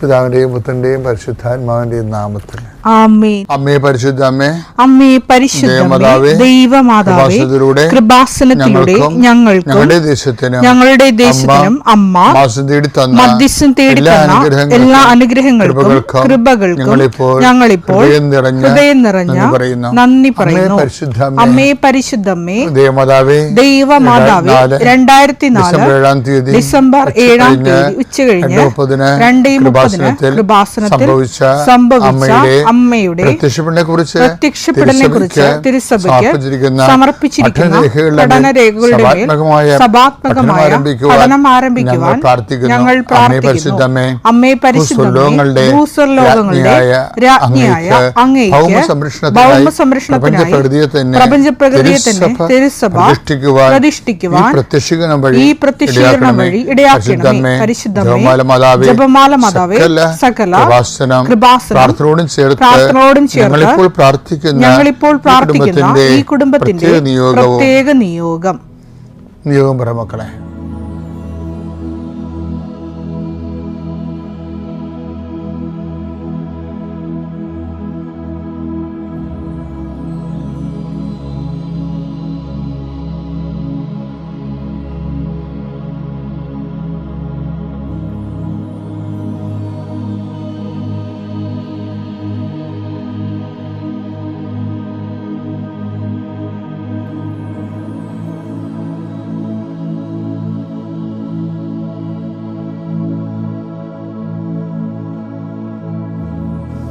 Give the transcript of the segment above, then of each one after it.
പിതാവിന്റെയും പുത്രന്റെയും പരിശുദ്ധാത്മാവിന്റെയും നാമത്തിൽ ആമേൻ. അമ്മേ പരിശുദ്ധ അമ്മേ, അമ്മേ പരിശുദ്ധ ദൈവമാതാവേ, കൃപാസനത്തിലൂടെ ഞങ്ങൾക്കും ഞങ്ങളുടെ ദേശത്തിനും അമ്മ മധ്യസ്ഥം തേടി തന്ന എല്ലാ അനുഗ്രഹങ്ങൾക്കും കൃപകൾക്കും ഞങ്ങളിപ്പോൾ ഹൃദയം നിറഞ്ഞ നന്ദി പറയുന്നു. അമ്മേ പരിശുദ്ധമ്മേ, ദൈവമാതാവേ, 2004 ഡിസംബർ 7 ഉച്ചകഴിഞ്ഞ് 2:30 കൃപാസനത്തിൽ സംഭവിച്ച അമ്മയുടെ പ്രത്യക്ഷപ്പെടലിനെക്കുറിച്ച് തിരുസഭയ്ക്ക് സമർപ്പിച്ചിരിക്കുന്ന പഠനരേഖകളുടെ മേൽ സഭാത്മകമായ പഠനം ആരംഭിക്കുവാൻ ഞങ്ങൾ പ്രാർത്ഥിക്കുന്നു. അമ്മേ പരിശുദ്ധമേ, ഭൂസ്വർലോകങ്ങളുടെ രാജ്ഞിയായ അങ്ങേയ്ക്ക് ഭൗമസംരക്ഷണത്തിനായി പ്രപഞ്ചപ്രകൃതിയെ തന്നെ തിരുസഭ പ്രതിഷ്ഠിക്കുവാൻ ഈ പ്രത്യക്ഷീകരണം വഴി ഇടയാക്കണമേ. പരിശുദ്ധമേ, ജപമാല മാതാവേ, സകല കൃപാസനം പ്രാർത്ഥനയോടും ചേർത്ത് ഞങ്ങളിപ്പോൾ പ്രാർത്ഥിക്കുന്ന ഈ കുടുംബത്തിന്റെ പ്രത്യേക നിയോഗം പറ മക്കളെ.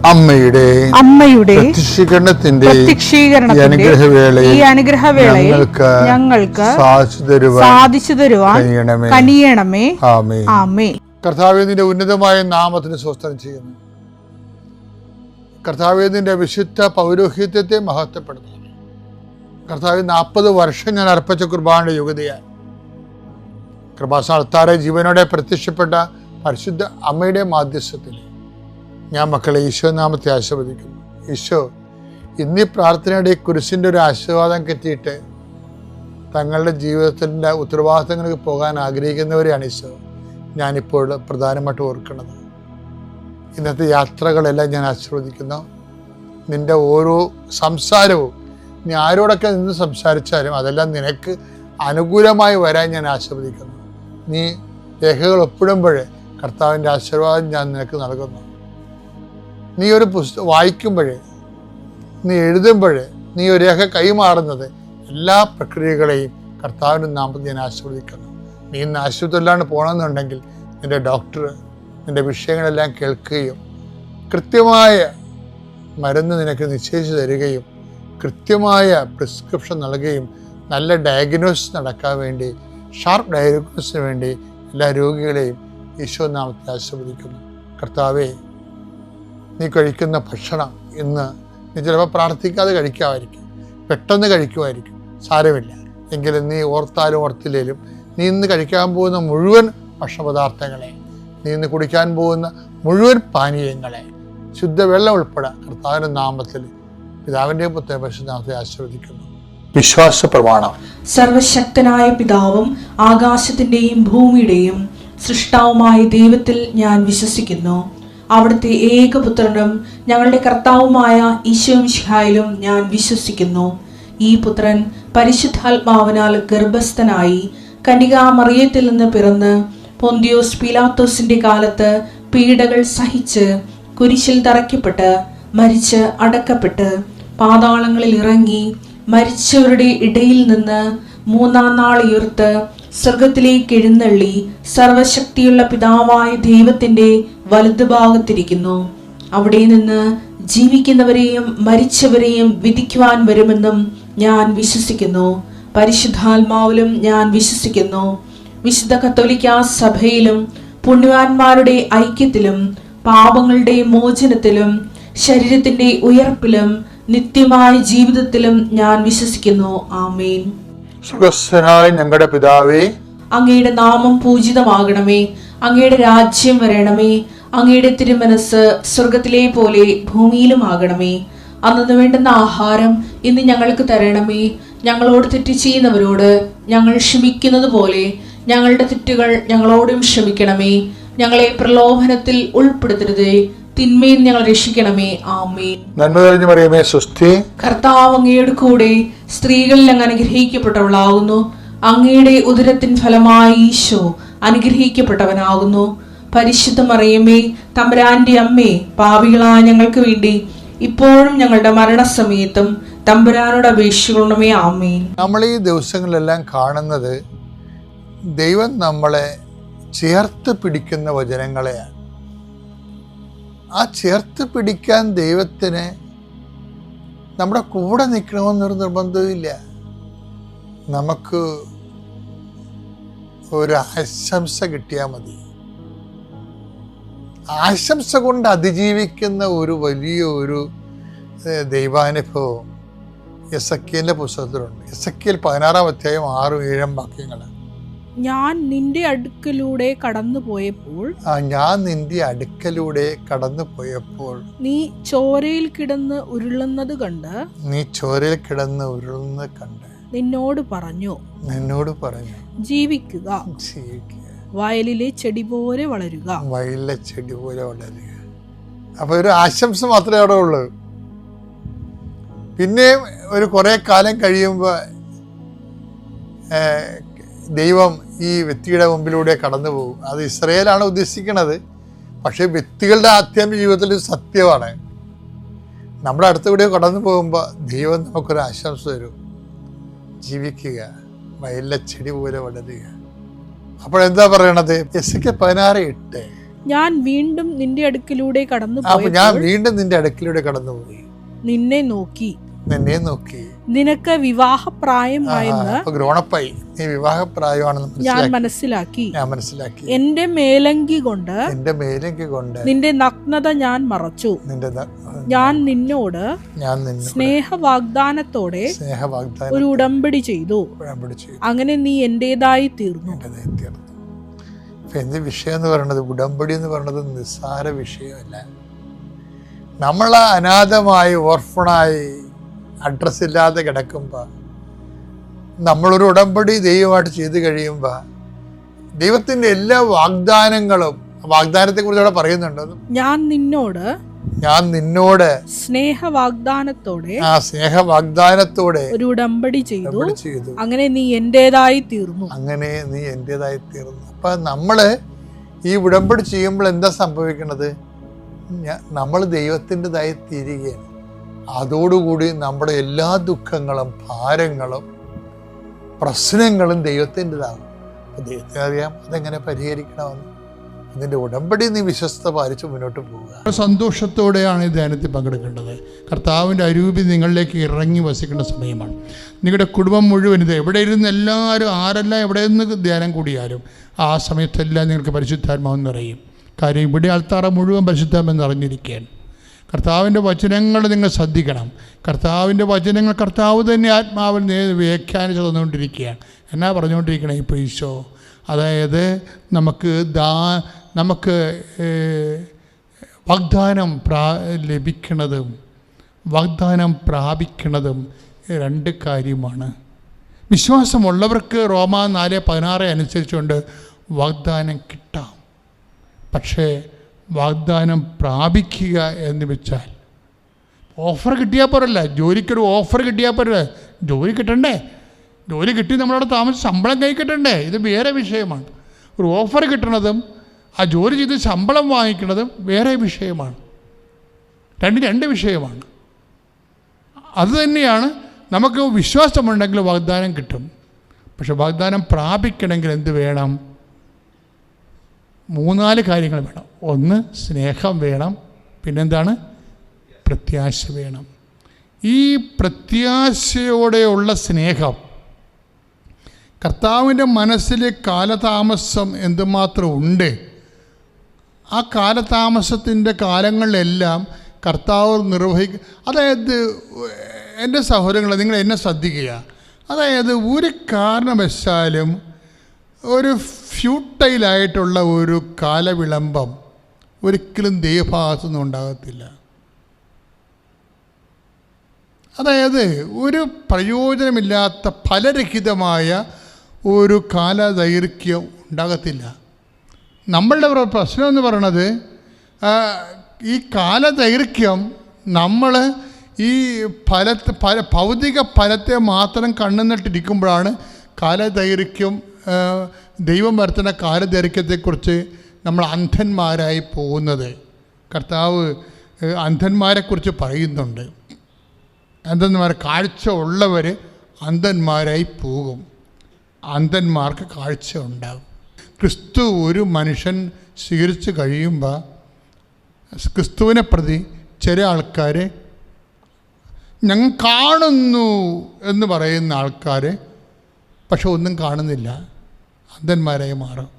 അമ്മയുടെ പ്രത്യക്ഷീകരണത്തിന്റെ ഈ അനുഗ്രഹവേളയിൽ ഞങ്ങൾക്ക് സാധിച്ചു തരുവാൻ കനിയണമേ. ആമേൻ. കർത്താവേ, നിന്റെ ഉന്നതമായ നാമത്തിന് സ്തോത്രം ചെയ്യുന്നു. കർത്താവേ, നിന്റെ വിശുദ്ധ പൗരോഹിത്യത്തെ മഹത്വപ്പെടുത്തുന്നു. കർത്താവേ, 40 വർഷം ഞാൻ അർപ്പിച്ച കുർബാനയുടെ യോഗ്യതയാൽ കൃപാസനത്താറെ ജീവനോടെ പ്രത്യക്ഷപ്പെട്ട പരിശുദ്ധ അമ്മയുടെ മാധ്യസ്ഥത്തിൽ ഞാൻ മക്കളെ ഈശോ നാമത്തെ ആശീർവദിക്കുന്നു. ഈശോ, ഇന്നീ പ്രാർത്ഥനയുടെ കുരിശിൻ്റെ ഒരു ആശീർവാദം കിട്ടിയിട്ട് തങ്ങളുടെ ജീവിതത്തിൻ്റെ ഉത്തരവാദിത്തങ്ങൾക്ക് പോകാൻ ആഗ്രഹിക്കുന്നവരെയാണ് ഈശോ ഞാനിപ്പോൾ പ്രധാനമായിട്ട് ഓർക്കുന്നത്. ഇന്നത്തെ യാത്രകളെല്ലാം ഞാൻ ആശീർവദിക്കുന്നു. നിൻ്റെ ഓരോ സംസാരവും നീ ആരോടൊക്കെ നിന്ന് സംസാരിച്ചാലും അതെല്ലാം നിനക്ക് അനുകൂലമായി വരാൻ ഞാൻ ആശീർവദിക്കുന്നു. നീ രേഖകൾ ഒപ്പിടുമ്പോഴേ കർത്താവിൻ്റെ ആശീർവാദം ഞാൻ നിനക്ക് നൽകുന്നു. നീ ഒരു പുസ്തകം വായിക്കുമ്പോഴേ, നീ എഴുതുമ്പോഴേ, നീ ഒരു രേഖ കൈമാറുന്നത് എല്ലാ പ്രക്രിയകളെയും കർത്താവിൻ്റെ നാമത്തിൽ ഞാൻ ആശീർവദിക്കുന്നു. നീ ഇന്ന് ആശുപത്രിയിലാണ് പോകണമെന്നുണ്ടെങ്കിൽ നിൻ്റെ ഡോക്ടർ നിൻ്റെ വിഷയങ്ങളെല്ലാം കേൾക്കുകയും കൃത്യമായ മരുന്ന് നിനക്ക് നിശ്ചയിച്ച് തരികയും കൃത്യമായ പ്രിസ്ക്രിപ്ഷൻ നൽകുകയും നല്ല ഡയഗ്നോസിസ് നടക്കാൻ വേണ്ടി, ഷാർപ്പ് ഡയഗ്നോസിന് വേണ്ടി എല്ലാ രോഗികളെയും ഈശോ നാമത്തിൽ ആശീർവദിക്കുന്നു. കർത്താവേ, നീ കഴിക്കുന്ന ഭക്ഷണം ഇന്ന് നീ ചിലപ്പോൾ പ്രാർത്ഥിക്കാതെ കഴിക്കാമായിരിക്കും, പെട്ടെന്ന് കഴിക്കുമായിരിക്കും, സാരമില്ല. എങ്കിലും നീ ഓർത്താലും ഓർത്തില്ലേലും നീ ഇന്ന് കഴിക്കാൻ പോകുന്ന മുഴുവൻ ഭക്ഷണപദാർത്ഥങ്ങളെ, നീ ഇന്ന് കുടിക്കാൻ പോകുന്ന മുഴുവൻ പാനീയങ്ങളെ, ശുദ്ധവെള്ളം ഉൾപ്പെടെ കർത്താവിൻ്റെ നാമത്തിൽ പിതാവിൻ്റെയും പുത്രൻ്റെയും പരിശുദ്ധനാമത്തെ ആശീർവദിക്കുന്നു. വിശ്വാസ പ്രമാണം. സർവശക്തനായ പിതാവും ആകാശത്തിൻ്റെയും ഭൂമിയുടെയും സൃഷ്ടാവുമായ ദൈവത്തിൽ ഞാൻ വിശ്വസിക്കുന്നു. അവിടുത്തെ ഏകപുത്രനും ഞങ്ങളുടെ കർത്താവുമായ ഈശോമിശിഹായിലും ഞാൻ വിശ്വസിക്കുന്നു. ഈ പുത്രൻ പരിശുദ്ധാത്മാവിനാൽ ഗർഭസ്ഥനായി കന്യകാമറിയത്തിൽ നിന്ന് പിറന്ന് പൊന്തിയോസ് പീലാത്തോസിന്റെ കാലത്ത് പീഡകൾ സഹിച്ച് കുരിശിൽ തറയ്ക്കപ്പെട്ട് മരിച്ച് അടക്കപ്പെട്ട് പാതാളങ്ങളിൽ ഇറങ്ങി മരിച്ചവരുടെ ഇടയിൽ നിന്ന് 3-ാം നാൾ ഉയർത്ത് സ്വർഗത്തിലേക്ക് എഴുന്നള്ളി സർവശക്തിയുള്ള പിതാവായ ദൈവത്തിന്റെ വലതുഭാഗത്തിരിക്കുന്നു. അവിടെ നിന്ന് ജീവിക്കുന്നവരെയും മരിച്ചവരെയും വിധിക്കുവാൻ വരുമെന്നും ഞാൻ വിശ്വസിക്കുന്നു. പരിശുദ്ധാത്മാവിലും ഞാൻ വിശ്വസിക്കുന്നു. വിശുദ്ധ കത്തോലിക്കാ സഭയിലും പുണ്യവാന്മാരുടെ ഐക്യത്തിലും പാപങ്ങളുടെ മോചനത്തിലും ശരീരത്തിന്റെ ഉയർപ്പിലും നിത്യമായ ജീവിതത്തിലും ഞാൻ വിശ്വസിക്കുന്നു. ആമേൻ. സ്വർഗ്ഗസ്ഥനായ ഞങ്ങളുടെ പിതാവേ, അങ്ങയുടെ നാമം പൂജിതമാകണമേ. അങ്ങയുടെ രാജ്യം വരണമേ. അങ്ങയുടെ തിരുമനസ് സ്വർഗത്തിലെ പോലെ ഭൂമിയിലും ആകണമേ. അന്നു വേണ്ടുന്ന ആഹാരം ഇന്ന് ഞങ്ങൾക്ക് തരണമേ. ഞങ്ങളോട് തെറ്റ് ചെയ്യുന്നവരോട് ഞങ്ങൾ ക്ഷമിക്കുന്നത് പോലെ ഞങ്ങളുടെ തെറ്റുകൾ ഞങ്ങളോടും ക്ഷമിക്കണമേ. ഞങ്ങളെ പ്രലോഭനത്തിൽ ഉൾപ്പെടുത്തരുതേ, തിന്മയിൽ ഞങ്ങൾ രക്ഷിക്കണമേ. ആമേൻ. നന്മ തെളിഞ്ഞു മറിയമേ, സ്വസ്തി. കർത്താവ് അങ്ങയുടെ കൂടെ, സ്ത്രീകളിൽ അങ്ങ് അനുഗ്രഹിക്കപ്പെട്ടവളാകുന്നു. അങ്ങയുടെ ഉദരത്തിൻ ഫലമായി ഈശോ അനുഗ്രഹിക്കപ്പെട്ടവനാകുന്നു. പരിശുദ്ധ മറിയമേ, തമ്പുരാന്റെ അമ്മേ, പാപികളായ ഞങ്ങൾക്ക് വേണ്ടി ഇപ്പോഴും ഞങ്ങളുടെ മരണസമയത്തും തമ്പുരാനോട് അപേക്ഷിക്കണമേ. ആമേൻ. നമ്മൾ ഈ ദിവസങ്ങളിലെല്ലാം കാണുന്നത് ദൈവം നമ്മളെ ചേർത്ത് പിടിക്കുന്ന വചനങ്ങളെയാണ്. ആ ചേർത്ത് പിടിക്കാൻ ദൈവത്തിന് നമ്മുടെ കൂടെ നിൽക്കണമെന്നൊരു നിർബന്ധമില്ല. നമുക്ക് ഒരു ആശംസ കിട്ടിയാൽ മതി. ആശംസ കൊണ്ട് അതിജീവിക്കുന്ന ഒരു വലിയ ഒരു ദൈവാനുഭവം എസെക്കിയേലിന്റെ പുസ്തകത്തിലുണ്ട്. എസെക്കിയേൽ 16-ാം അധ്യായം 6-7 വാക്യങ്ങൾ. ഞാൻ നിന്റെ അടുക്കലൂടെ കടന്നു പോയപ്പോൾ നീ ചോരയിൽ കിടന്ന് ഉരുളുന്നത് കണ്ട് നിന്നോട് പറഞ്ഞു ജീവിക്കുക, വയലിലെ ചെടി പോലെ വളരുക. അപ്പൊ ഒരു ആശംസ മാത്രമേ അവിടെ ഉള്ളൂ. പിന്നെ ഒരു കുറെ കാലം കഴിയുമ്പോ ദൈവം ഈ വ്യക്തിയുടെ മുമ്പിലൂടെ കടന്നു പോകും. അത് ഇസ്രയേലാണ് ഉദ്ദേശിക്കുന്നത്. പക്ഷെ വ്യക്തികളുടെ ആധ്യാത്മിക ജീവിതത്തിൽ സത്യമാണ്. നമ്മുടെ അടുത്തുകൂടെ കടന്നു പോകുമ്പോൾ ദൈവം നമുക്കൊരു ആശംസ തരും. ജീവിക്കുക, വയലിലെ ചെടി പോലെ വളരുക. അപ്പോഴെന്താ പറയണത്? എസെക്കിയേൽ 16:8. ഞാൻ വീണ്ടും നിന്റെ അടുക്കിലൂടെ കടന്നു പോയി നിന്നെ നോക്കി നിനക്ക് വിവാഹപ്രായമായെന്ന് ഞാൻ മനസ്സിലാക്കി. എന്റെ മേലങ്കി കൊണ്ട് നിന്റെ നഗ്നത ഞാൻ മറച്ചു. ഞാൻ നിന്നോട് സ്നേഹവാഗ്ദാനത്തോടെ ഒരു ഉടമ്പടി ചെയ്തു. അങ്ങനെ നീ എന്റേതായി തീർന്നു. എന്ത് വിഷയം എന്ന് പറയുന്നത്? ഉടമ്പടി എന്ന് പറയുന്നത് നിസ്സാര വിഷയമല്ല. നമ്മൾ അനാഥമായി ഓർഫണായി അഡ്രസ് ഇല്ലാതെ കിടക്കുമ്പോൾ നമ്മളൊരു ഉടമ്പടി ദൈവമായിട്ട് ചെയ്ത് കഴിയുമ്പോൾ ദൈവത്തിൻ്റെ എല്ലാ വാഗ്ദാനത്തെ കുറിച്ച് അവിടെ പറയുന്നുണ്ട്. ഞാൻ നിന്നോട് സ്നേഹവാഗ്ദാനത്തോടെ ഒരു ഉടമ്പടി ചെയ്തു. അങ്ങനെ നീ എന്റേതായി തീർന്നു. അപ്പൊ നമ്മള് ഈ ഉടമ്പടി ചെയ്യുമ്പോൾ എന്താ സംഭവിക്കുന്നത്? നമ്മൾ ദൈവത്തിൻ്റെതായി തീരുകയാണ്. അതോടുകൂടി നമ്മുടെ എല്ലാ ദുഃഖങ്ങളും ഭാരങ്ങളും പ്രശ്നങ്ങളും ദൈവത്തിൻ്റെതാകും. ദൈവത്തിന് അറിയാം അതെങ്ങനെ പരിഹരിക്കണമെന്ന്. അതിൻ്റെ ഉടമ്പടി നീ വിശ്വസ്ത പാലിച്ച് മുന്നോട്ട് പോവുക. സന്തോഷത്തോടെയാണ് ഈ ധ്യാനത്തിൽ പങ്കെടുക്കേണ്ടത്. കർത്താവിൻ്റെ അരൂപി നിങ്ങളിലേക്ക് ഇറങ്ങി വസിക്കേണ്ട സമയമാണ്. നിങ്ങളുടെ കുടുംബം മുഴുവൻ ഇത് എവിടെ ഇരുന്ന് എല്ലാവരും ആരെല്ലാം എവിടെ നിന്ന് ധ്യാനം കൂടിയാലും ആ സമയത്തെല്ലാം നിങ്ങൾക്ക് പരിശുദ്ധാത്മാവെന്ന് നിറയും. കാര്യം ഇവിടെ ആൾത്താറ മുഴുവൻ പരിശുദ്ധാത്മാവെന്ന് അറിഞ്ഞിരിക്കുകയാണ്. കർത്താവിൻ്റെ വചനങ്ങൾ നിങ്ങൾ ശ്രദ്ധിക്കണം. കർത്താവിൻ്റെ വചനങ്ങൾ കർത്താവ് തന്നെ ആത്മാവിൽ വ്യാഖ്യാനിച്ച് തന്നുകൊണ്ടിരിക്കുകയാണ്. എന്നാ പറഞ്ഞുകൊണ്ടിരിക്കണം ഇപ്പോൾ ഈശോ? അതായത് നമുക്ക് വാഗ്ദാനം ലഭിക്കുന്നതും വാഗ്ദാനം പ്രാപിക്കുന്നതും രണ്ട് കാര്യമാണ്. വിശ്വാസമുള്ളവർക്ക് റോമാ 4:16 അനുസരിച്ചുകൊണ്ട് വാഗ്ദാനം കിട്ടാം. പക്ഷേ വാഗ്ദാനം പ്രാപിക്കുക എന്ന് വെച്ചാൽ ഓഫർ കിട്ടിയാൽ പോരല്ല. ജോലിക്കൊരു ഓഫർ കിട്ടിയാൽ പോരല്ല. ജോലി കിട്ടണ്ടേ? ജോലി കിട്ടി നമ്മളവിടെ താമസിച്ച് ശമ്പളം കൈ കിട്ടണ്ടേ? ഇത് വേറെ വിഷയമാണ്. ഒരു ഓഫർ കിട്ടണതും ആ ജോലി ചെയ്ത് ശമ്പളം വാങ്ങിക്കുന്നതും വേറെ വിഷയമാണ്. രണ്ട് വിഷയമാണ്. അതുതന്നെയാണ് നമുക്ക് വിശ്വാസമുണ്ടെങ്കിൽ വാഗ്ദാനം കിട്ടും. പക്ഷെ വാഗ്ദാനം പ്രാപിക്കണമെങ്കിൽ എന്ത് വേണം? 3-4 കാര്യങ്ങൾ വേണം. ഒന്ന്, സ്നേഹം വേണം. പിന്നെന്താണ്? പ്രത്യാശ വേണം. ഈ പ്രത്യാശയോടെയുള്ള സ്നേഹം കർത്താവിൻ്റെ മനസ്സിൽ കാലതാമസം എന്തുമാത്രം ഉണ്ട്. ആ കാലതാമസത്തിൻ്റെ കാലങ്ങളിലെല്ലാം കർത്താവ് അതായത് എൻ്റെ സഹോദരങ്ങളെ, നിങ്ങൾ എന്നെ ശ്രദ്ധിക്കുക. അതായത് ഒരു കാരണവശാലും ഒരു ഫ്യൂട്ടൈലായിട്ടുള്ള ഒരു കാലവിളംബം ഒരിക്കലും ദൈവഭാഗത്തുനിന്നും ഉണ്ടാകത്തില്ല. അതായത് ഒരു പ്രയോജനമില്ലാത്ത ഫലരഹിതമായ ഒരു കാലദൈർഘ്യം ഉണ്ടാകത്തില്ല. നമ്മളുടെ പ്രശ്നം എന്ന് പറയണത് ഈ കാലദൈർഘ്യം നമ്മൾ ഈ ഭൗതിക ഫലത്തെ മാത്രം കണ്ണുനട്ടിരിക്കുമ്പോഴാണ് കാലദൈർഘ്യം, ദൈവം വരുത്തുന്ന കാലദൈർഘ്യത്തെക്കുറിച്ച് നമ്മൾ അന്ധന്മാരായി പോകുന്നത്. കർത്താവ് അന്ധന്മാരെക്കുറിച്ച് പറയുന്നുണ്ട്. അന്ധന്മാർ, കാഴ്ച ഉള്ളവർ അന്ധന്മാരായി പോകും. അന്ധന്മാർക്ക് കാഴ്ച ഉണ്ടാകും. ക്രിസ്തു ഒരു മനുഷ്യൻ സ്വീകരിച്ച് കഴിയുമ്പോൾ ക്രിസ്തുവിനെ പ്രതി ചില ആൾക്കാർ ഞങ്ങൾ കാണുന്നു എന്ന് പറയുന്ന ആൾക്കാർ പക്ഷെ ഒന്നും കാണുന്നില്ല, അന്ധന്മാരായി മാറും.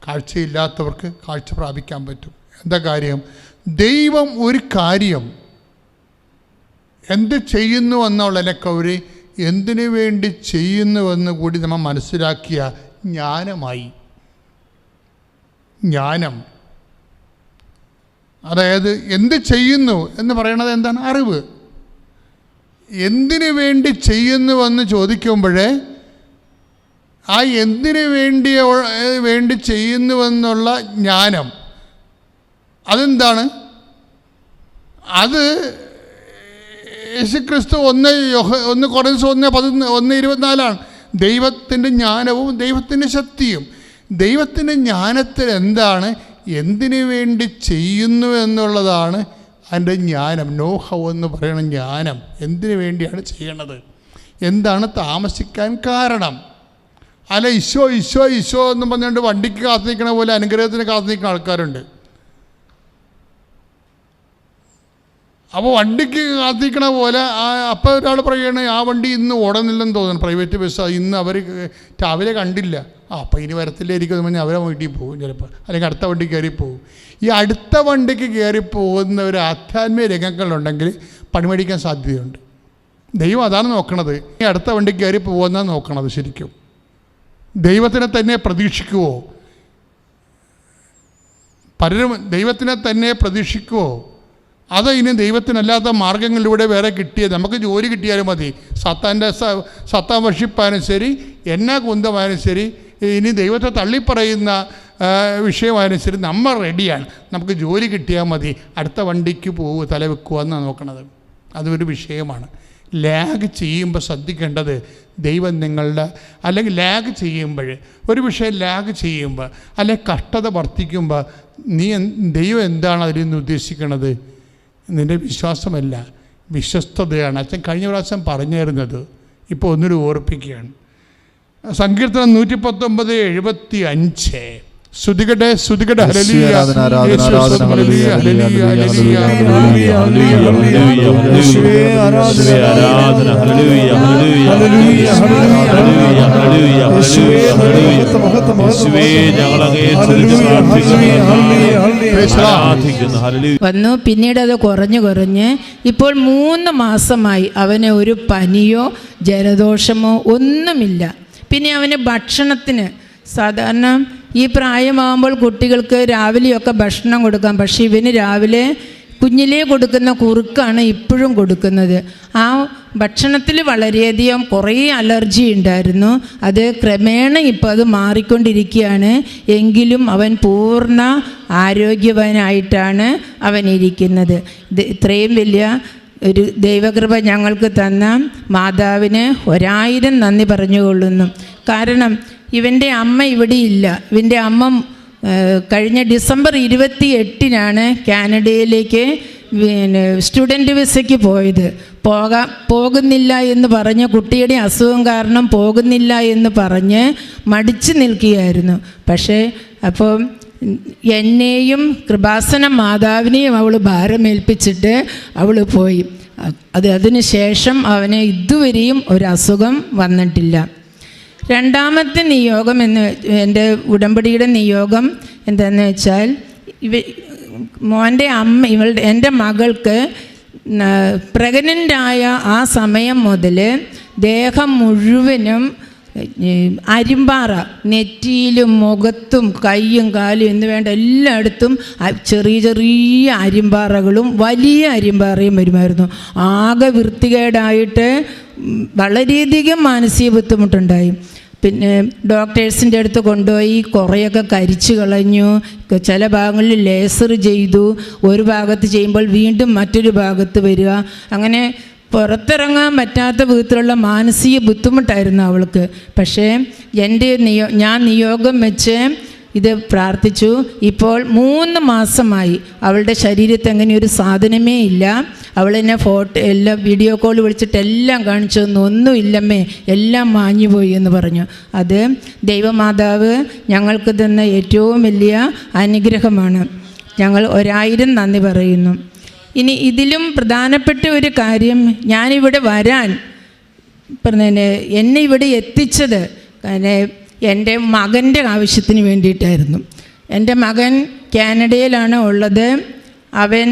കാഴ്ചയില്ലാത്തവർക്ക് കാഴ്ച പ്രാപിക്കാൻ പറ്റും. എന്താ കാര്യം? ദൈവം ഒരു കാര്യം എന്ത് ചെയ്യുന്നു എന്നുള്ളതിനൊക്കെ ഒരു എന്തിനു വേണ്ടി ചെയ്യുന്നുവെന്ന് കൂടി നമ്മൾ മനസ്സിലാക്കിയ ജ്ഞാനമായി. ജ്ഞാനം, അതായത് എന്ത് ചെയ്യുന്നു എന്ന് പറയണത് എന്താണ്? അറിവ്. എന്തിനു വേണ്ടി ചെയ്യുന്നുവെന്ന് ചോദിക്കുമ്പോഴേ ആ എന്തിനു വേണ്ടി ചെയ്യുന്നുവെന്നുള്ള ജ്ഞാനം അതെന്താണ്? അത് യേശുക്രിസ്തു 1 കൊരിന്ത്യർ 1:24 ദൈവത്തിൻ്റെ ജ്ഞാനവും ദൈവത്തിൻ്റെ ശക്തിയും. ദൈവത്തിൻ്റെ ജ്ഞാനത്തിൽ എന്താണ്? എന്തിനു വേണ്ടി ചെയ്യുന്നു എന്നുള്ളതാണ് അതിൻ്റെ ജ്ഞാനം. നോഹവ് എന്ന് പറയുന്ന ജ്ഞാനം. എന്തിനു വേണ്ടിയാണ് ചെയ്യണത്? എന്താണ് താമസിക്കാൻ കാരണം? അല്ല ഈശോ ഈശോ ഈശോ എന്ന് പറഞ്ഞുകൊണ്ട് വണ്ടിക്ക് കാത്തു നിൽക്കണ പോലെ അനുഗ്രഹത്തിന് കാത്തു നിൽക്കുന്ന ആൾക്കാരുണ്ട്. അപ്പോൾ വണ്ടിക്ക് കാത്തിക്കണ പോലെ അപ്പോൾ ഒരാൾ പറയണേ ആ വണ്ടി ഇന്ന് ഓടുന്നില്ലെന്ന് തോന്നുന്നു, പ്രൈവറ്റ് ബസ് ഇന്ന് അവർ രാവിലെ കണ്ടില്ല, അപ്പോൾ ഇനി വരത്തില്ലായിരിക്കും പറഞ്ഞാൽ അവരെ വീട്ടിൽ പോകും ചിലപ്പോൾ, അല്ലെങ്കിൽ അടുത്ത വണ്ടി കയറി പോകും. ഈ അടുത്ത വണ്ടിക്ക് കയറി പോകുന്ന ഒരു ആധ്യാത്മിക രംഗങ്ങളുണ്ടെങ്കിൽ പണിമേടിക്കാൻ സാധ്യതയുണ്ട്. ദൈവം അതാണ് നോക്കണത്. ഈ അടുത്ത വണ്ടിക്ക് കയറി പോകുന്നതാണ് നോക്കണത്. ശരിക്കും ദൈവത്തിനെ തന്നെ പ്രതീക്ഷിക്കുവോ? പലരും ദൈവത്തിനെ തന്നെ പ്രതീക്ഷിക്കുവോ? അത് ഇനി ദൈവത്തിനല്ലാത്ത മാർഗങ്ങളിലൂടെ വേറെ കിട്ടിയത്, നമുക്ക് ജോലി കിട്ടിയാലും മതി, സത്താൻ വർഷിപ്പാനും ശരി, എന്നാ കുന്തമായാലും ശരി, ഇനി ദൈവത്തെ തള്ളിപ്പറയുന്ന വിഷയമായാലും ശരി, നമ്മൾ റെഡിയാണ്. നമുക്ക് ജോലി കിട്ടിയാൽ മതി, അടുത്ത വണ്ടിക്ക് തല വെക്കുക എന്നാണ് നോക്കണത്. അതൊരു വിഷയമാണ്. ലാഗ് ചെയ്യുമ്പോൾ ശ്രദ്ധിക്കേണ്ടത് ദൈവം നിങ്ങളുടെ, അല്ലെങ്കിൽ ലാഗ് ചെയ്യുമ്പോൾ ഒരു വിഷയം ലാഗ് ചെയ്യുമ്പോൾ അല്ലെങ്കിൽ കഷ്ടത വർദ്ധിക്കുമ്പോൾ ദൈവം എന്താണ് അതിൽ നിന്ന് ഉദ്ദേശിക്കുന്നത്? നിൻ്റെ വിശ്വാസമല്ല, വിശ്വസ്തതയാണ്. അച്ഛൻ കഴിഞ്ഞ പ്രാവശ്യം പറഞ്ഞിരുന്നത് ഇപ്പോൾ ഒന്നൊരു ഓർപ്പിക്കുകയാണ്. സങ്കീർത്തനം 119:75 സ്തുതികട്ടെ സ്തുതികട്ടെ ഹല്ലേലൂയ വന്നു. പിന്നീട് അത് കുറഞ്ഞ് ഇപ്പോൾ 3 മാസമായി അവന് ഒരു പനിയോ ജലദോഷമോ ഒന്നുമില്ല. പിന്നെ അവന് ഭക്ഷണത്തിന്, സാധാരണ ഈ പ്രായമാകുമ്പോൾ കുട്ടികൾക്ക് രാവിലെയൊക്കെ ഭക്ഷണം കൊടുക്കാം, പക്ഷേ ഇവന് രാവിലെ കുഞ്ഞിലേ കൊടുക്കുന്ന കുറുക്കാണ് ഇപ്പോഴും കൊടുക്കുന്നത്. ആ ഭക്ഷണത്തിൽ വളരെയധികം കുറേ അലർജി ഉണ്ടായിരുന്നു. അത് ക്രമേണ ഇപ്പോൾ അത് മാറിക്കൊണ്ടിരിക്കുകയാണ്. എങ്കിലും അവൻ പൂർണ്ണ ആരോഗ്യവാനായിട്ടാണ് അവൻ ഇരിക്കുന്നത്. ഇത്രയും വലിയ ഒരു ദൈവകൃപ ഞങ്ങൾക്ക് തന്ന മാതാവിന് 1000 നന്ദി പറഞ്ഞുകൊള്ളുന്നു. കാരണം ഇവൻ്റെ അമ്മ ഇവിടെ ഇല്ല. ഇവൻ്റെ അമ്മ കഴിഞ്ഞ ഡിസംബർ 28 കാനഡയിലേക്ക് സ്റ്റുഡൻറ്റ് വിസയ്ക്ക് പോയത്. പോകുന്നില്ല എന്ന് പറഞ്ഞ്, കുട്ടിയുടെ അസുഖം കാരണം പോകുന്നില്ല എന്ന് പറഞ്ഞ് മടിച്ചു നിൽക്കുകയായിരുന്നു. പക്ഷേ അപ്പോൾ എന്നെയും കൃപാസന മാതാവിനെയും അവൾ ഭാരമേൽപ്പിച്ചിട്ട് അവൾ പോയി. അതിന് ശേഷം അവന് ഇതുവരെയും ഒരസുഖം വന്നിട്ടില്ല. രണ്ടാമത്തെ നിയോഗം എൻ്റെ ഉടമ്പടിയുടെ നിയോഗം എന്താണെന്ന് വെച്ചാൽ, മോൻ്റെ അമ്മ എൻ്റെ മകൾക്ക് പ്രഗ്നൻ്റായ ആ സമയം മുതൽ ദേഹം മുഴുവനും അരിമ്പാറ, നെറ്റിയിലും മുഖത്തും കൈയും കാലും എന്ന് വേണ്ട എല്ലായിടത്തും ചെറിയ ചെറിയ അരിമ്പാറകളും വലിയ അരിമ്പാറയും വരുമായിരുന്നു. ആകെ വൃത്തികേടായിട്ട് വളരെയധികം മാനസിക ബുദ്ധിമുട്ടുണ്ടായി. പിന്നെ ഡോക്ടേഴ്സിൻ്റെ അടുത്ത് കൊണ്ടുപോയി കുറേയൊക്കെ കരിച്ചു കളഞ്ഞു. ചില ഭാഗങ്ങളിൽ ലേസർ ചെയ്തു. ഒരു ഭാഗത്ത് ചെയ്യുമ്പോൾ വീണ്ടും മറ്റൊരു ഭാഗത്ത് വരിക. അങ്ങനെ പുറത്തിറങ്ങാൻ പറ്റാത്ത വിധത്തിലുള്ള മാനസിക ബുദ്ധിമുട്ടായിരുന്നു അവൾക്ക്. പക്ഷേ ഞാൻ നിയോഗം വെച്ച് ഇത് പ്രാർത്ഥിച്ചു. ഇപ്പോൾ 3 മാസമായി അവളുടെ ശരീരത്തിൽ അങ്ങനെ ഒരു സാധനമേ ഇല്ല. അവളെന്നെ ഫോട്ടോ എല്ലാം വീഡിയോ കോൾ വിളിച്ചിട്ട് എല്ലാം കാണിച്ചു തന്നു. ഒന്നുമില്ലമ്മേ, എല്ലാം മാഞ്ഞുപോയി എന്ന് പറഞ്ഞു. അത് ദൈവമാതാവ് ഞങ്ങൾക്ക് തന്ന ഏറ്റവും വലിയ അനുഗ്രഹമാണ്. ഞങ്ങൾ 1000 നന്ദി പറയുന്നു. ഇനി ഇതിലും പ്രധാനപ്പെട്ട ഒരു കാര്യം, ഞാനിവിടെ വരാൻ എന്നെ ഇവിടെ എത്തിച്ചത് എൻ്റെ മകൻ്റെ ആവശ്യത്തിന് വേണ്ടിയിട്ടായിരുന്നു. എൻ്റെ മകൻ കാനഡയിലാണ് ഉള്ളത്. അവൻ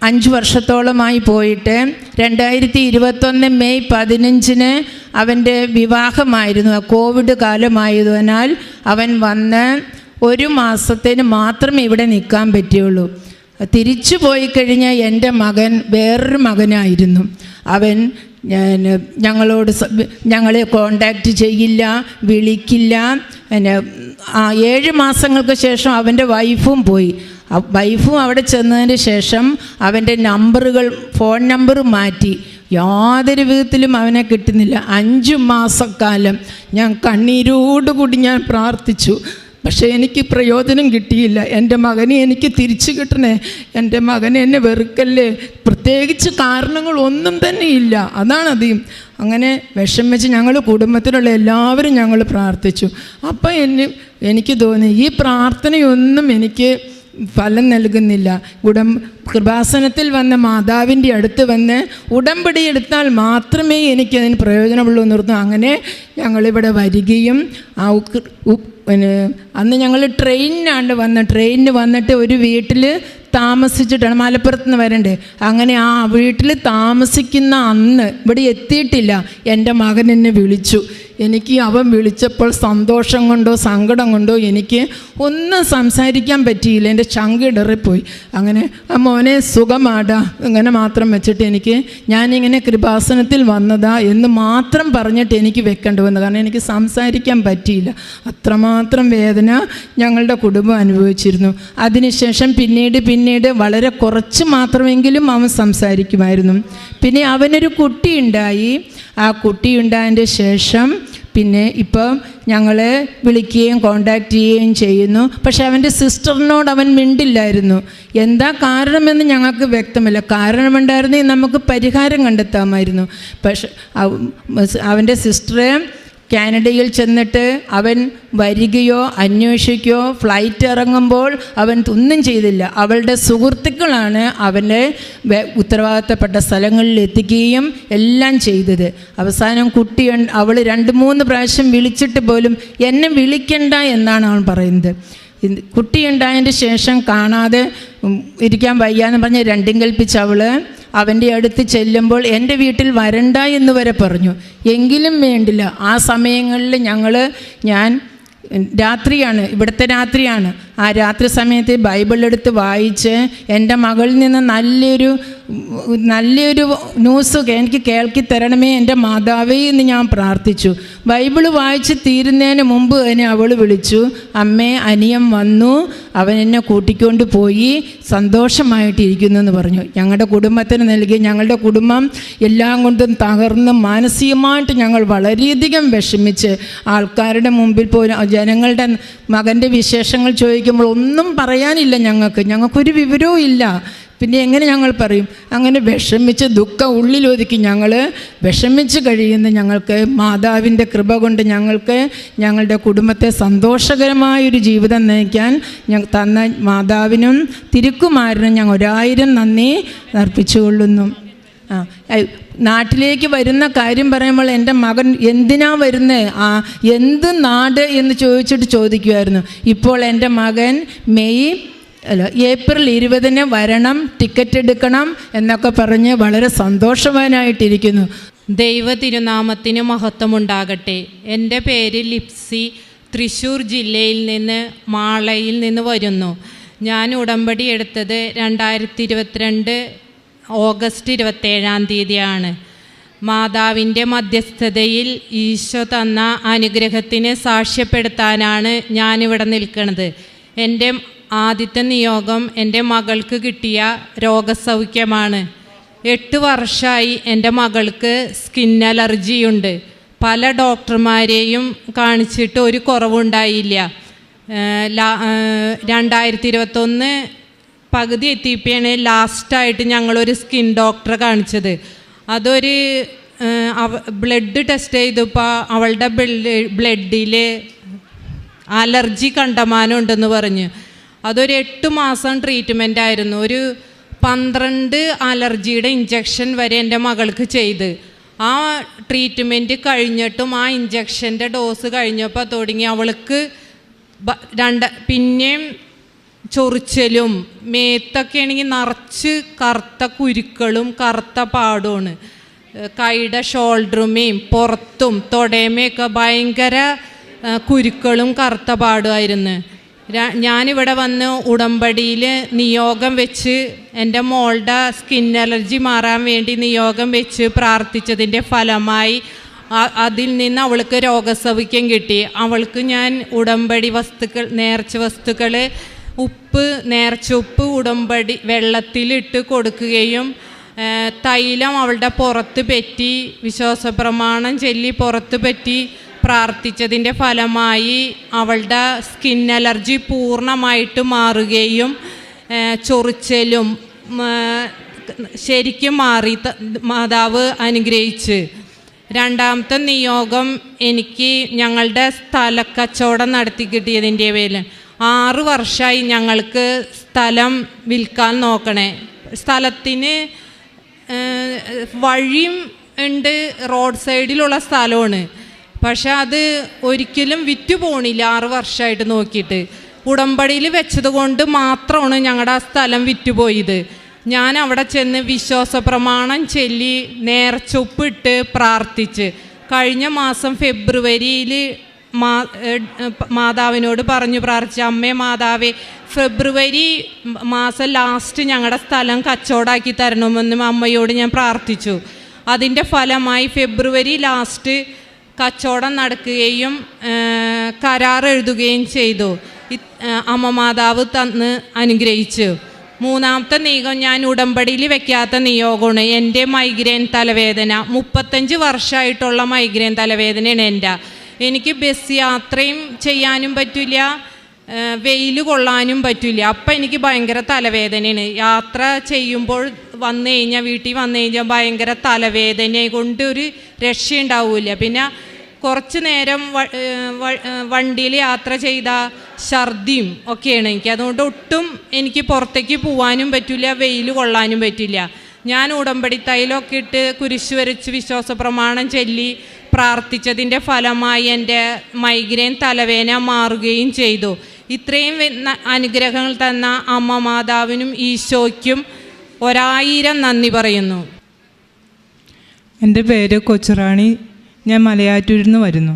5 വർഷത്തോളമായി പോയിട്ട് 2021 മെയ് 15 അവൻ്റെ വിവാഹമായിരുന്നു. കോവിഡ് കാലമായതിനാൽ അവൻ വന്ന് 1 മാസത്തിന് മാത്രമേ ഇവിടെ നിൽക്കാൻ പറ്റുള്ളൂ. തിരിച്ചു പോയി കഴിഞ്ഞാൽ എൻ്റെ മകൻ വേറൊരു മകനായിരുന്നു. അവൻ ഞങ്ങളെ കോണ്ടാക്റ്റ് ചെയ്യില്ല, വിളിക്കില്ല. 7 മാസങ്ങൾക്ക് ശേഷം അവൻ്റെ വൈഫും പോയി. വൈഫും അവിടെ ചെന്നതിന് ശേഷം അവൻ്റെ ഫോൺ നമ്പർ മാറ്റി. യാതൊരു വിധത്തിലും അവനെ കിട്ടുന്നില്ല. 5 മാസക്കാലം ഞാൻ കണ്ണീരോടുകൂടി ഞാൻ പ്രാർത്ഥിച്ചു. പക്ഷേ എനിക്ക് പ്രയോജനം കിട്ടിയില്ല. എൻ്റെ മകനെ എനിക്ക് തിരിച്ചു കിട്ടണേ, എൻ്റെ മകനെ എന്നെ വെറുക്കല്ലേ. പ്രത്യേകിച്ച് കാരണങ്ങളൊന്നും തന്നെ ഇല്ല. അതാണത്. അങ്ങനെ വിഷമിച്ച് ഞങ്ങൾ കുടുംബത്തിലുള്ള എല്ലാവരും ഞങ്ങൾ പ്രാർത്ഥിച്ചു. അപ്പം എനിക്ക് തോന്നി ഈ പ്രാർത്ഥനയൊന്നും എനിക്ക് ഫലം നൽകുന്നില്ല. കൃപാസനത്തിൽ വന്ന മാതാവിൻ്റെ അടുത്ത് വന്ന് ഉടമ്പടി എടുത്താൽ മാത്രമേ എനിക്കതിന് പ്രയോജനമുള്ളൂ എന്ന് പറഞ്ഞു. അങ്ങനെ ഞങ്ങളിവിടെ വരികയും അന്ന് ഞങ്ങൾ ട്രെയിനിന് വന്നിട്ട് ഒരു വീട്ടിൽ താമസിച്ചിട്ടാണ്, മലപ്പുറത്ത് നിന്ന് വരണ്ടേ. അങ്ങനെ ആ വീട്ടിൽ താമസിക്കുന്ന അന്ന് ഇവിടെ എത്തിയിട്ടില്ല. എൻ്റെ മകൻ എന്നെ വിളിച്ചു. എനിക്ക് അവൻ വിളിച്ചപ്പോൾ സന്തോഷം കൊണ്ടോ സങ്കടം കൊണ്ടോ എനിക്ക് ഒന്നും സംസാരിക്കാൻ പറ്റിയില്ല. എൻ്റെ ചങ്കിടറിപ്പോയി. അങ്ങനെ ആ മോനെ സുഖമാടാ ഇങ്ങനെ മാത്രം വെച്ചിട്ട് ഞാനിങ്ങനെ കൃപാസനത്തിൽ വന്നതാ എന്ന് മാത്രം പറഞ്ഞിട്ട് എനിക്ക് വെക്കേണ്ടി വന്നു. കാരണം എനിക്ക് സംസാരിക്കാൻ പറ്റിയില്ല. അത്രമാത്രം വേദന ഞങ്ങളുടെ കുടുംബം അനുഭവിച്ചിരുന്നു. അതിനുശേഷം പിന്നീട് വളരെ കുറച്ച് മാത്രമെങ്കിലും അവൻ സംസാരിക്കുമായിരുന്നു. പിന്നെ അവനൊരു കുട്ടിയുണ്ടായി. ആ കുട്ടിയുണ്ടായതിൻ്റെ ശേഷം പിന്നെ ഇപ്പം ഞങ്ങൾ വിളിക്കുകയും കോണ്ടാക്റ്റ് ചെയ്യുകയും ചെയ്യുന്നു. പക്ഷെ അവൻ്റെ സിസ്റ്ററിനോട് അവൻ മിണ്ടില്ലായിരുന്നു. എന്താ കാരണമെന്ന് ഞങ്ങൾക്ക് വ്യക്തമല്ല. കാരണമുണ്ടായിരുന്നെങ്കിൽ നമുക്ക് പരിഹാരം കണ്ടെത്താമായിരുന്നു. പക്ഷെ അവൻ്റെ സിസ്റ്ററെ കാനഡയിൽ ചെന്നിട്ട് അവൻ വരികയോ അന്വേഷിക്കുകയോ ഫ്ലൈറ്റ് ഇറങ്ങുമ്പോൾ അവൻ ഒന്നും ചെയ്തില്ല. അവളുടെ സുഹൃത്തുക്കളാണ് അവൻ്റെ ഉത്തരവാദിത്തപ്പെട്ട സ്ഥലങ്ങളിൽ എത്തിക്കുകയും എല്ലാം ചെയ്തത്. അവസാനം അവൾ 2-3 പ്രാവശ്യം വിളിച്ചിട്ട് പോലും എന്നെ വിളിക്കണ്ട എന്നാണ് അവൻ പറയുന്നത്. കുട്ടിയുണ്ടായതിൻ്റെ ശേഷം കാണാതെ ഇരിക്കാൻ വയ്യാന്ന് പറഞ്ഞ് 2 കൽപ്പിച്ച് അവൻ്റെ അടുത്ത് ചെല്ലുമ്പോൾ എൻ്റെ വീട്ടിൽ വരണ്ട എന്ന് വരെ പറഞ്ഞു. എങ്കിലും വേണ്ടില്ല. ആ സമയങ്ങളിൽ ഞാൻ രാത്രിയാണ്, ഇവിടുത്തെ രാത്രിയാണ്. ആ രാത്രി സമയത്ത് ബൈബിൾ എടുത്ത് വായിച്ച് എൻ്റെ മകളിൽ നിന്ന് നല്ലൊരു ന്യൂസ് എനിക്ക് കേൾക്കി തരണമേ എൻ്റെ മാതാവേ എന്ന് ഞാൻ പ്രാർത്ഥിച്ചു. ബൈബിൾ വായിച്ച് തീരുന്നതിന് മുമ്പ് തന്നെ അവൾ വിളിച്ചു, അമ്മേ അനിയൻ വന്നു, അവൻ എന്നെ കൂട്ടിക്കൊണ്ട് പോയി, സന്തോഷമായിട്ടിരിക്കുന്നു എന്ന് പറഞ്ഞു. ഞങ്ങളുടെ കുടുംബത്തിന് നൽകി. ഞങ്ങളുടെ കുടുംബം എല്ലാം കൊണ്ടും തകർന്ന് മാനസികമായിട്ട് ഞങ്ങൾ വളരെയധികം വിഷമിച്ച് ആൾക്കാരുടെ മുമ്പിൽ പോലും ജനങ്ങളുടെ മകൻ്റെ വിശേഷങ്ങൾ ചോദിക്കുമ്പോൾ ഒന്നും പറയാനില്ല. ഞങ്ങൾക്കൊരു വിവരവും ഇല്ല. പിന്നെ എങ്ങനെ ഞങ്ങൾ പറയും? അങ്ങനെ വിഷമിച്ച് ദുഃഖം ഉള്ളിലൊതുക്കി ഞങ്ങൾ വിഷമിച്ച് കഴിയുന്ന ഞങ്ങൾക്ക് മാതാവിൻ്റെ കൃപ കൊണ്ട് ഞങ്ങളുടെ കുടുംബത്തെ സന്തോഷകരമായൊരു ജീവിതം നയിക്കാൻ തന്ന മാതാവിനും തിരുക്കുമാരനും ഞങ്ങൾ 1000 നന്ദി അർപ്പിച്ചുകൊള്ളുന്നു. നാട്ടിലേക്ക് വരുന്ന കാര്യം പറയുമ്പോൾ എൻ്റെ മകൻ എന്തിനാ വരുന്നത്, എന്ത് നാട് എന്ന് ചോദിക്കുമായിരുന്നു. ഇപ്പോൾ എൻ്റെ മകൻ ഏപ്രിൽ 20 വരണം, ടിക്കറ്റ് എടുക്കണം എന്നൊക്കെ പറഞ്ഞ് വളരെ സന്തോഷവാനായിട്ടിരിക്കുന്നു. ദൈവ തിരുനാമത്തിന് മഹത്വമുണ്ടാകട്ടെ. എൻ്റെ പേര് ലിപ്സി, തൃശ്ശൂർ ജില്ലയിൽ നിന്ന് മാളയിൽ നിന്ന് വരുന്നു. ഞാൻ ഉടമ്പടി എടുത്തത് 2022 ഓഗസ്റ്റ് 27 തീയതിയാണ്. മാതാവിൻ്റെ മധ്യസ്ഥതയിൽ ഈശോ തന്ന അനുഗ്രഹത്തിന് സാക്ഷ്യപ്പെടുത്താനാണ് ഞാനിവിടെ നിൽക്കുന്നത്. എൻ്റെ ആദ്യത്തെ നിയോഗം എൻ്റെ മകൾക്ക് കിട്ടിയ രോഗസൗഖ്യമാണ്. 8 വർഷമായി എൻ്റെ മകൾക്ക് സ്കിൻ അലർജിയുണ്ട്. പല ഡോക്ടർമാരെയും കാണിച്ചിട്ട് ഒരു കുറവുണ്ടായില്ല. 2021 പകുതി എത്തിയപ്പോഴാണ് ലാസ്റ്റായിട്ട് ഞങ്ങളൊരു സ്കിൻ ഡോക്ടറെ കാണിച്ചത്. അതൊരു ബ്ലഡ് ടെസ്റ്റ് ചെയ്തപ്പോൾ അവളുടെ ബ്ലഡിൽ അലർജി കണ്ടമാനം ഉണ്ടെന്ന് പറഞ്ഞു. അതൊരു 8 മാസം ട്രീറ്റ്മെൻ്റ് ആയിരുന്നു. ഒരു 12 അലർജിയുടെ ഇഞ്ചക്ഷൻ വരെ എൻ്റെ മകൾക്ക് ചെയ്ത്. ആ ട്രീറ്റ്മെൻറ്റ് കഴിഞ്ഞിട്ടും ആ ഇഞ്ചക്ഷൻ്റെ ഡോസ് കഴിഞ്ഞപ്പോൾ തുടങ്ങി അവൾക്ക് പിന്നെയും ചൊറിച്ചലും, മേത്തൊക്കെ ആണെങ്കിൽ നിറച്ച് കറുത്ത കുരുക്കളും കറുത്ത പാടുമാണ്. കൈയുടെ ഷോൾഡറുമേയും പുറത്തും തൊടയമേയൊക്കെ ഭയങ്കര കുരുക്കളും കറുത്ത പാടുമായിരുന്നു. ഞാനിവിടെ വന്ന് ഉടമ്പടിയിൽ നിയോഗം വെച്ച് എൻ്റെ മോളുടെ സ്കിൻ അലർജി മാറാൻ വേണ്ടി നിയോഗം വെച്ച് പ്രാർത്ഥിച്ചതിൻ്റെ ഫലമായി അതിൽ നിന്ന് അവൾക്ക് രോഗസൗഖ്യം കിട്ടി. അവൾക്ക് ഞാൻ ഉടമ്പടി വസ്തുക്കൾ, നേർച്ച വസ്തുക്കൾ, നേർച്ച ഉപ്പ് ഉടമ്പടി വെള്ളത്തിലിട്ട് കൊടുക്കുകയും തൈലം അവളുടെ പുറത്ത് പറ്റി വിശ്വാസപ്രമാണം ചൊല്ലി പുറത്ത് പറ്റി പ്രാർത്ഥിച്ചതിൻ്റെ ഫലമായി അവളുടെ സ്കിൻ അലർജി പൂർണ്ണമായിട്ട് മാറുകയും ചൊറിച്ചലും ശരിക്കും മാറി മാതാവ് അനുഗ്രഹിച്ച്. രണ്ടാമത്തെ നിയോഗം എനിക്ക് ഞങ്ങളുടെ സ്ഥലക്കച്ചവടം നടത്തി കിട്ടിയതിൻ്റെ പേരിൽ 6 വർഷമായി ഞങ്ങൾക്ക് സ്ഥലം വിൽക്കാൻ നോക്കണേ. സ്ഥലത്തിന് വഴിയും ഉണ്ട്, റോഡ് സൈഡിലുള്ള സ്ഥലമാണ്. പക്ഷെ അത് ഒരിക്കലും വിറ്റു പോണില്ല. 6 വർഷമായിട്ട് നോക്കിയിട്ട് ഉടമ്പടിയിൽ വെച്ചത് കൊണ്ട് മാത്രമാണ് ഞങ്ങളുടെ ആ സ്ഥലം വിറ്റുപോയത്. ഞാൻ അവിടെ ചെന്ന് വിശ്വാസപ്രമാണം ചൊല്ലി നേർച്ചൊപ്പിട്ട് പ്രാർത്ഥിച്ച് കഴിഞ്ഞ മാസം ഫെബ്രുവരിയിൽ മാതാവിനോട് പറഞ്ഞു പ്രാർത്ഥിച്ചു, അമ്മേ മാതാവേ, ഫെബ്രുവരി മാസം ലാസ്റ്റ് ഞങ്ങളുടെ സ്ഥലം കച്ചവടമാക്കി തരണമെന്നും അമ്മയോട് ഞാൻ പ്രാർത്ഥിച്ചു. അതിൻ്റെ ഫലമായി ഫെബ്രുവരി ലാസ്റ്റ് കച്ചവടം നടക്കുകയും കരാർ എഴുതുകയും ചെയ്തു. അമ്മ മാതാവ് തന്ന് അനുഗ്രഹിച്ചു. മൂന്നാമത്തെ നിയോഗം ഞാൻ ഉടമ്പടിയിൽ വെക്കാത്ത നിയോഗമാണ്. എൻ്റെ മൈഗ്രെയിൻ തലവേദന 35 വർഷമായിട്ടുള്ള മൈഗ്രെയിൻ തലവേദനയാണ് എനിക്ക് ബസ് യാത്രയും ചെയ്യാനും പറ്റില്ല, വെയിൽ കൊള്ളാനും പറ്റില്ല. അപ്പം എനിക്ക് ഭയങ്കര തലവേദനയാണ്. യാത്ര ചെയ്യുമ്പോൾ വീട്ടിൽ വന്നു കഴിഞ്ഞാൽ ഭയങ്കര തലവേദനയെ കൊണ്ട് ഒരു രക്ഷയുണ്ടാവില്ല. പിന്നെ കുറച്ച് നേരം വണ്ടിയിൽ യാത്ര ചെയ്ത ഛർദിയും ഒക്കെയാണ് എനിക്ക്. അതുകൊണ്ട് ഒട്ടും എനിക്ക് പുറത്തേക്ക് പോകാനും പറ്റില്ല, വെയിൽ കൊള്ളാനും പറ്റില്ല. ഞാൻ ഉടമ്പടി തൈലമൊക്കെ ഇട്ട് കുരിശ് വരച്ച് വിശ്വാസപ്രമാണം ചൊല്ലി പ്രാർത്ഥിച്ചതിൻ്റെ ഫലമായി എൻ്റെ മൈഗ്രെയിൻ തലവേദന മാറുകയും ചെയ്തു. ഇത്രയും അനുഗ്രഹങ്ങൾ തന്ന അമ്മ മാതാവിനും ഈശോയ്ക്കും 1000 നന്ദി പറയുന്നു. എൻ്റെ പേര് കൊച്ചുറാണി. ഞാൻ മലയാറ്റൂരിൽ നിന്ന് വരുന്നു.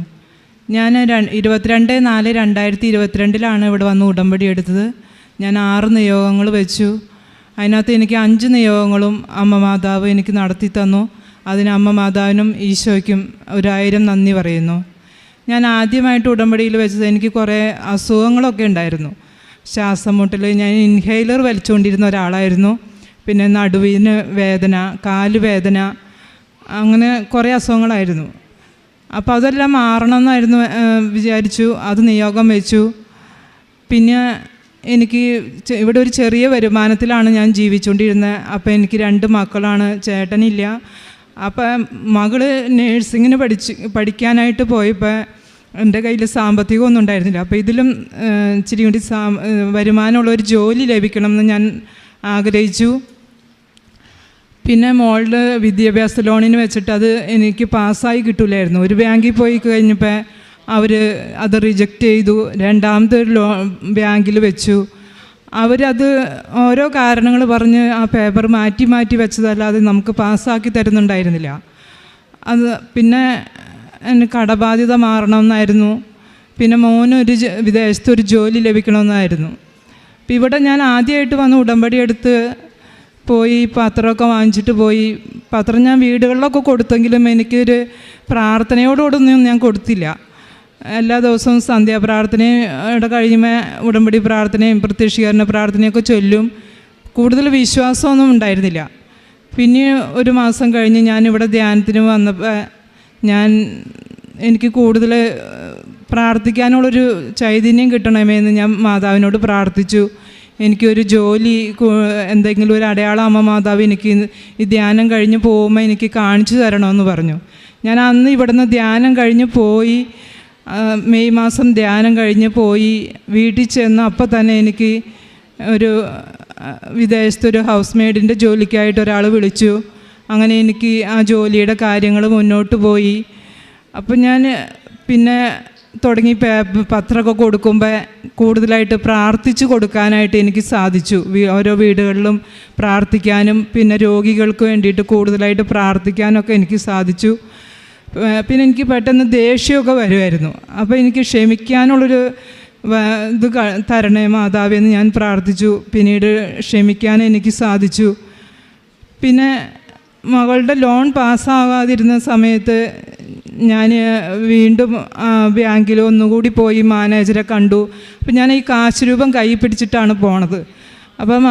ഞാൻ 22/4/2022 ഇവിടെ വന്ന് ഉടമ്പടി എടുത്തത്. ഞാൻ 6 നിയോഗങ്ങൾ വെച്ചു. അതിനകത്ത് എനിക്ക് 5 നിയോഗങ്ങളും അമ്മ മാതാവ് എനിക്ക് നടത്തി തന്നു. അതിന് അമ്മ മാതാവിനും ഈശോയ്ക്കും 1000 നന്ദി പറയുന്നു. ഞാൻ ആദ്യമായിട്ട് ഉടമ്പടിയിൽ വെച്ചത് എനിക്ക് കുറേ അസുഖങ്ങളൊക്കെ ഉണ്ടായിരുന്നു. ശ്വാസം മുട്ടൽ, ഞാൻ ഇൻഹെയിലർ വലിച്ചുകൊണ്ടിരുന്ന ഒരാളായിരുന്നു. പിന്നെ നടുവിന് വേദന, കാലുവേദന, അങ്ങനെ കുറേ അസുഖങ്ങളായിരുന്നു. അപ്പോൾ അതെല്ലാം മാറണമെന്നായിരുന്നു വിചാരിച്ചു. അത് നിയോഗം വെച്ചു. പിന്നെ എനിക്ക് ഇവിടെ ഒരു ചെറിയ വരുമാനത്തിലാണ് ഞാൻ ജീവിച്ചുകൊണ്ടിരുന്നത്. അപ്പോൾ എനിക്ക് 2 മക്കളാണ്, ചേട്ടനില്ല. അപ്പം മകൾ നേഴ്സിങ്ങിന് പഠിക്കാനായിട്ട് പോയപ്പോൾ എൻ്റെ കയ്യിൽ സാമ്പത്തികമൊന്നും ഉണ്ടായിരുന്നില്ല. അപ്പോൾ ഇതിലും ഇച്ചിരി കൂടി വരുമാനമുള്ളൊരു ജോലി ലഭിക്കണമെന്ന് ഞാൻ ആഗ്രഹിച്ചു. പിന്നെ മോളുടെ വിദ്യാഭ്യാസ ലോണിന് വെച്ചിട്ട് അത് എനിക്ക് പാസ്സായി കിട്ടില്ലായിരുന്നു. ഒരു ബാങ്കിൽ പോയി കഴിഞ്ഞപ്പോൾ അവർ അത് റിജക്റ്റ് ചെയ്തു. രണ്ടാമത്തെ ബാങ്കിൽ വെച്ചു. അവരത് ഓരോ കാരണങ്ങൾ പറഞ്ഞ് ആ പേപ്പർ മാറ്റി വെച്ചതല്ലാതെ നമുക്ക് പാസ്സാക്കി തരുന്നുണ്ടായിരുന്നില്ല. അത് പിന്നെ എനിക്ക് കടബാധ്യത മാറണമെന്നായിരുന്നു. പിന്നെ മോനൊരു വിദേശത്തൊരു ജോലി ലഭിക്കണമെന്നായിരുന്നു. അപ്പം ഇവിടെ ഞാൻ ആദ്യമായിട്ട് വന്ന് ഉടമ്പടി എടുത്ത് പോയി പത്രമൊക്കെ വാങ്ങിച്ചിട്ട് പോയി. പത്രം ഞാൻ വീടുകളിലൊക്കെ കൊടുത്തെങ്കിലും എനിക്കൊരു പ്രാർത്ഥനയോടൊന്നും ഞാൻ കൊടുത്തില്ല. എല്ലാ ദിവസവും സന്ധ്യാപ്രാർത്ഥനയുടെ കഴിയുമ്പോൾ ഉടമ്പടി പ്രാർത്ഥനയും പ്രത്യക്ഷീകരണ പ്രാർത്ഥനയൊക്കെ ചൊല്ലും. കൂടുതൽ വിശ്വാസമൊന്നും ഉണ്ടായിരുന്നില്ല. പിന്നെ ഒരു മാസം കഴിഞ്ഞ് ഞാനിവിടെ ധ്യാനത്തിന് വന്നപ്പോൾ എനിക്ക് കൂടുതൽ പ്രാർത്ഥിക്കാനുള്ളൊരു ചൈതന്യം കിട്ടണമെന്ന് ഞാൻ മാതാവിനോട് പ്രാർത്ഥിച്ചു. എനിക്കൊരു ജോലി, എന്തെങ്കിലും ഒരു അടയാളം അമ്മ മാതാവ് എനിക്ക് ഈ ധ്യാനം കഴിഞ്ഞ് പോകുമ്പോൾ എനിക്ക് കാണിച്ചു തരണമെന്ന് പറഞ്ഞു. ഞാൻ അന്ന് ഇവിടുന്ന് ധ്യാനം കഴിഞ്ഞ് പോയി, മെയ് മാസം ധ്യാനം കഴിഞ്ഞ് പോയി. വീട്ടിൽ ചെന്ന് അപ്പം തന്നെ എനിക്ക് ഒരു വിദേശത്തൊരു ഹൗസ് മെയ്ഡിൻ്റെ ജോലിക്കായിട്ട് ഒരാൾ വിളിച്ചു. അങ്ങനെ എനിക്ക് ആ ജോലിയുടെ കാര്യങ്ങൾ മുന്നോട്ട് പോയി. അപ്പം ഞാൻ പിന്നെ തുടങ്ങി പത്രമൊക്കെ കൊടുക്കുമ്പോൾ കൂടുതലായിട്ട് പ്രാർത്ഥിച്ചു കൊടുക്കാനായിട്ട് എനിക്ക് സാധിച്ചു. ഓരോ വീടുകളിലും പ്രാർത്ഥിക്കാനും പിന്നെ രോഗികൾക്ക് വേണ്ടിയിട്ട് കൂടുതലായിട്ട് പ്രാർത്ഥിക്കാനൊക്കെ എനിക്ക് സാധിച്ചു. പിന്നെ എനിക്ക് പെട്ടെന്ന് ദേഷ്യമൊക്കെ വരുമായിരുന്നു. അപ്പോൾ എനിക്ക് ക്ഷമിക്കാനുള്ളൊരു ഇത് തരണേ മാതാവേ എന്ന് ഞാൻ പ്രാർത്ഥിച്ചു. പിന്നീട് ക്ഷമിക്കാൻ എനിക്ക് സാധിച്ചു. പിന്നെ മകളുടെ ലോൺ പാസ്സാകാതിരുന്ന സമയത്ത് ഞാൻ വീണ്ടും ബാങ്കിൽ ഒന്നുകൂടി പോയി മാനേജറെ കണ്ടു. അപ്പം ഞാൻ ഈ കാശ് രൂപം കൈ പിടിച്ചിട്ടാണ് പോണത്. അപ്പം